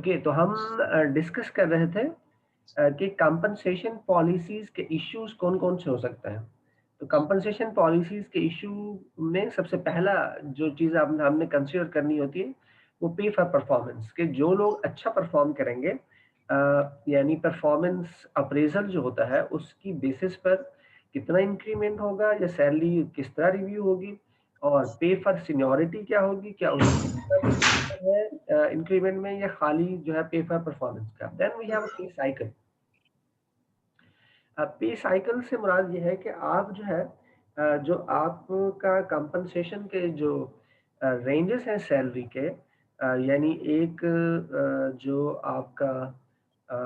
Okay, तो हम discuss कर रहे थे कि कंपनसेशन पॉलिसीज के इश्यूज कौन-कौन से हो सकते हैं। तो कंपनसेशन पॉलिसीज के इश्यू में सबसे पहला जो चीज़ हमने कंसीडर करनी होती है, वो पे फॉर परफॉर्मेंस कि जो लोग अच्छा परफॉर्म करेंगे यानी परफॉर्मेंस अप्रेज़ल जो होता है, उसकी बेसिस पर कितना इंक्रीमेंट होगा या सैलरी किस तरह रिव्यू होगी और पे फॉर सीनियॉरिटी क्या होगी, क्या उसका भी है इंक्रीमेंट में या खाली जो है पे फॉर परफॉर्मेंस का। देन वी हैव अ पे साइकिल। अब पे साइकिल से मुराद ये है कि आप जो है जो आपका कंपनसेशन के जो रेंजेस हैं सैलरी के यानी एक जो आपका अ,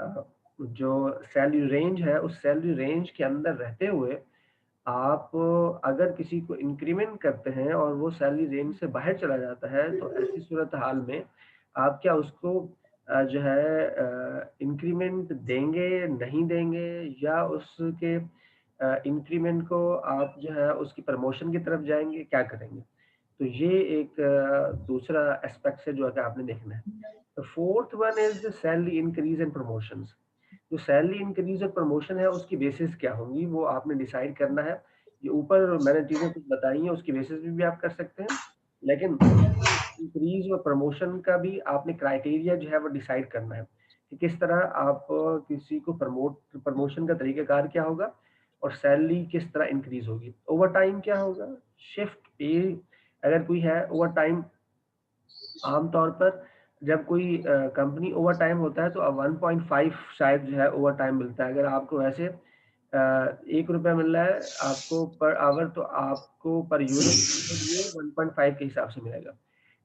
अ, जो सैलरी रेंज है उस सैलरी रेंज के अंदर रहते हुए आप अगर किसी को इंक्रीमेंट करते हैं और वो सैलरी रेंज से बाहर चला जाता है, तो ऐसी सूरत हाल में आप क्या उसको जो है इंक्रीमेंट देंगे, नहीं देंगे या उसके इंक्रीमेंट को आप जो है उसकी प्रमोशन की तरफ जाएँगे, क्या करेंगे? तो ये एक दूसरा एस्पेक्ट है जो कि आपने देखना है। The fourth one is salary increase and promotions. जो सैलरी इंक्रीज़ और प्रमोशन है उसकी बेसिस क्या होंगी वो आपने डिसाइड करना है। ये ऊपर मैंने चीज़ें कुछ बताई हैं उसकी बेसिस पे भी आप कर सकते हैं। लेकिन सैलरी इंक्रीज़ और प्रमोशन का भी आपने क्राइटेरिया जो है वो डिसाइड करना है, कि किस तरह आप किसी को प्रमोशन का तरीक़ाकार क्या होगा और सैलरी किस तरह इंक्रीज़ होगी। ओवरटाइम क्या होगा? शिफ्ट पे अगर कोई है ओवरटाइम आम तौर पर जब कोई कंपनी ओवरटाइम होता है तो 1.5 शायद जो है ओवरटाइम मिलता है। अगर आपको वैसे ₹1 मिल रहा है आपको पर आवर तो आपको पर यूनिट ये 1.5 के हिसाब से मिलेगा।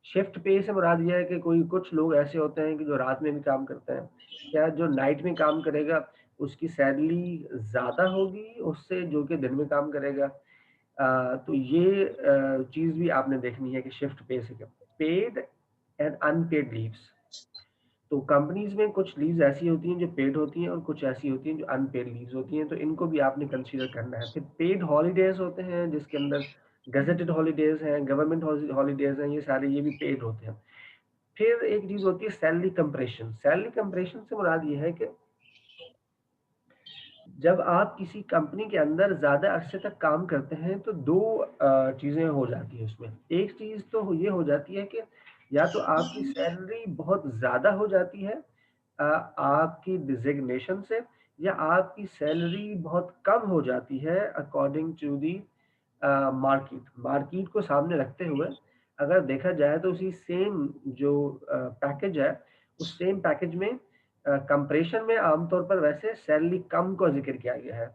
शिफ्ट पे से मुराद ये है कि कोई कुछ लोग ऐसे होते हैं कि जो रात में भी काम करते हैं। क्या जो नाइट में काम करेगा उसकी सैलरी ज़्यादा होगी उससे जो कि दिन में काम करेगा? तो ये चीज़ भी आपने देखनी है कि शिफ्ट पे से क्या पेड एंड अनपेड लीव्स। तो कंपनीज़ में कुछ लीव्स ऐसी होती हैं जो पेड होती हैं और कुछ ऐसी होती हैं जो अनपेड लीव्स होती हैं, तो इनको भी आपने कंसीडर करना है। फिर पेड हॉलिडेज़ होते हैं जिसके अंदर गेज़ेटेड हॉलिडेज़ हैं, गवर्नमेंट हॉलिडेज़ हैं, ये सारे ये भी पेड होते हैं। फिर एक चीज़ होती है सैलरी कंप्रेशन। सैलरी कंप्रेशन से मुराद ये है कि जब आप किसी कंपनी के अंदर ज़्यादा अरसे तक काम करते हैं तो 2 चीज़ें हो जाती हैं उसमें। एक चीज़ तो ये हो जाती है कि या तो आपकी सैलरी बहुत ज़्यादा हो जाती है आपकी डिज़िग्नेशन से या आपकी सैलरी बहुत कम हो जाती है according to the market. Market को सामने रखते हुए अगर देखा जाए तो उसी सेम जो पैकेज है, उस सेम पैकेज में कंप्रेशन में आमतौर पर वैसे सैलरी कम का ज़िक्र किया गया है,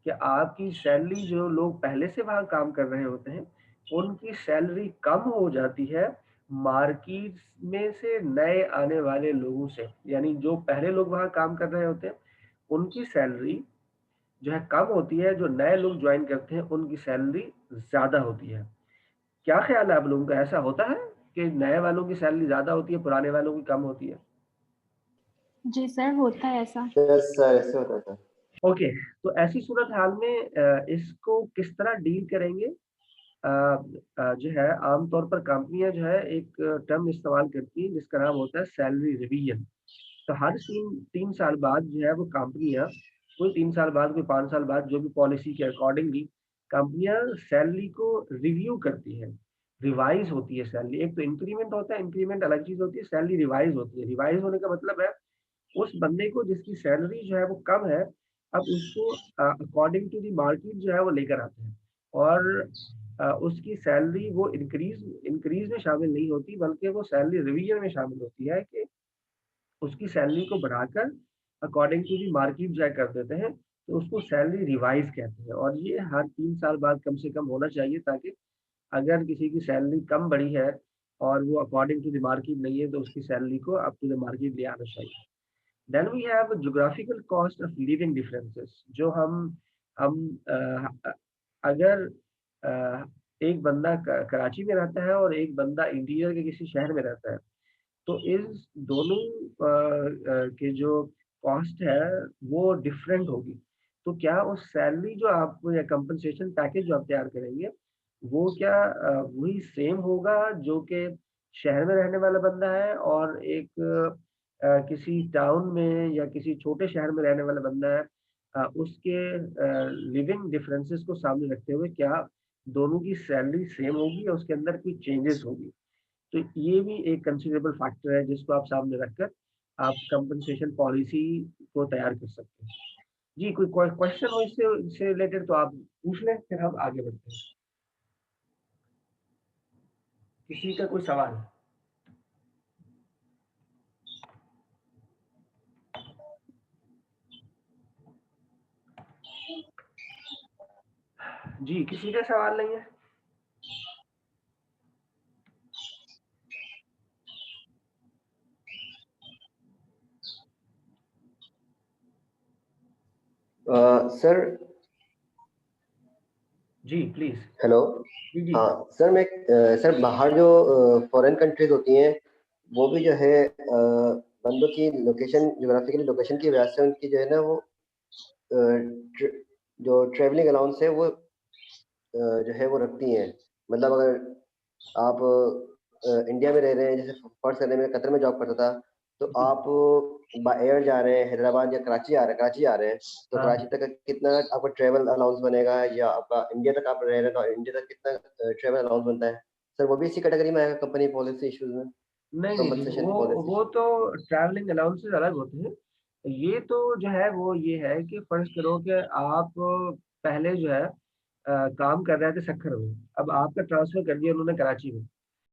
कि आपकी सैलरी जो लोग पहले से वहाँ काम कर रहे होते हैं, उनकी सैलरी कम हो जाती है मार्केट में से नए आने वाले लोगों से। यानी जो पहले लोग वहाँ काम कर रहे होते हैं, उनकी सैलरी जो है कम होती है, जो नए लोग जॉइन करते हैं उनकी सैलरी ज़्यादा होती है। क्या ख़्याल है आप लोगों का ऐसा होता है कि नए वालों की सैलरी ज़्यादा होती है, पुराने वालों की कम होती है? जी सर, होता है ऐसा। यस सर, ऐसे होता है सर। ओके, तो ऐसी सूरत-हाल में इसको किस तरह डील करेंगे? जो है आम तौर पर कंपनियाँ जो है एक टर्म इस्तेमाल करती हैं जिसका नाम होता है सैलरी रिवीजन। तो हर 3 साल बाद जो है वो कंपनियाँ कोई 3 साल बाद, कोई 5 साल बाद जो भी पॉलिसी के अकॉर्डिंगली कंपनियाँ सैलरी को रिव्यू करती हैं, रिवाइज़ होती है सैलरी। एक तो इंक्रीमेंट होता है, इंक्रीमेंट अलग चीज़ होती है, सैलरी रिवाइज़ होती है। रिवाइज़ होने का मतलब है उस बंदे को जिसकी सैलरी जो है वो कम है, अब उसको अकॉर्डिंग टू द मार्केट जो है वो लेकर आते हैं और उसकी सैलरी वो इंक्रीज़ में शामिल नहीं होती बल्कि वो सैलरी रिवीजन में शामिल होती है कि उसकी सैलरी को बढ़ाकर अकॉर्डिंग टू द मार्केट जो है कर देते हैं, तो उसको सैलरी रिवाइज़ कहते हैं और ये हर 3 साल बाद कम से कम होना चाहिए ताकि अगर किसी की सैलरी कम बढ़ी है और वो अकॉर्डिंग टू द मार्केट नहीं है, तो उसकी सैलरी को अप टू द मार्केट ले आना चाहिए। Then we have geographical cost of living differences जो हम अगर अ, एक बंदा कराची में रहता है और एक बंदा इंटीरियर के किसी शहर में रहता है, तो इस दोनों के जो कॉस्ट है वो डिफरेंट होगी। तो क्या उस सैलरी जो आप या कंपनसेशन पैकेज जो आप तैयार करेंगे, वो क्या वही सेम होगा जो कि शहर में रहने वाला बंदा है और एक किसी टाउन में या किसी छोटे शहर में रहने वाला बंदा है, उसके लिविंग डिफरेंसेस को सामने रखते हुए क्या दोनों की सैलरी सेम होगी या उसके अंदर कोई चेंजेस होगी? तो ये भी एक कंसीडरेबल फैक्टर है जिसको आप सामने रखकर आप कंपनसेशन पॉलिसी को तैयार कर सकते हैं। जी, कोई क्वेश्चन हो इससे रिलेटेड तो आप पूछ लें, फिर हम आगे बढ़ते हैं। किसी का कोई सवाल? जी, किसी का सवाल नहीं है? सर। जी, प्लीज़। हेलो। जी, जी। हाँ सर, सर बाहर जो फॉरेन कंट्रीज होती हैं, वो भी जो है बंदों की लोकेशन, ज्योग्राफिकली लोकेशन की वजह से उनकी जो है ना वो जो ट्रेवलिंग अलाउंस है वो जो है वो रखती हैं। मतलब अगर आप इंडिया में रह रहे हैं, जैसे फर्स्ट सर्वे में कतर में जॉब करता था, तो जी। आप बाय एयर जा रहे हैं हैदराबाद या कराची आ रहे हैं, तो हाँ। कराची तक का कितना आपका ट्रेवल अलाउंस बनेगा, या आपका इंडिया तक आप रह रहे हैं तो इंडिया तक कितना ट्रेवल अलाउंस बनता है? सर वो भी इसी कैटेगरी में आएगा कंपनी पॉलिसी इश्यूज में, नहीं, नहीं, नहीं, कंपनसेशन पॉलिसी? वो तो ट्रैवलिंग अलाउंसेस अलग होते हैं। ये तो जो है वो ये है कि फ़र्ज़ करो कि आप पहले जो है काम कर रहे थे सक्खर में, अब आपका ट्रांसफ़र कर दिया उन्होंने कराची में।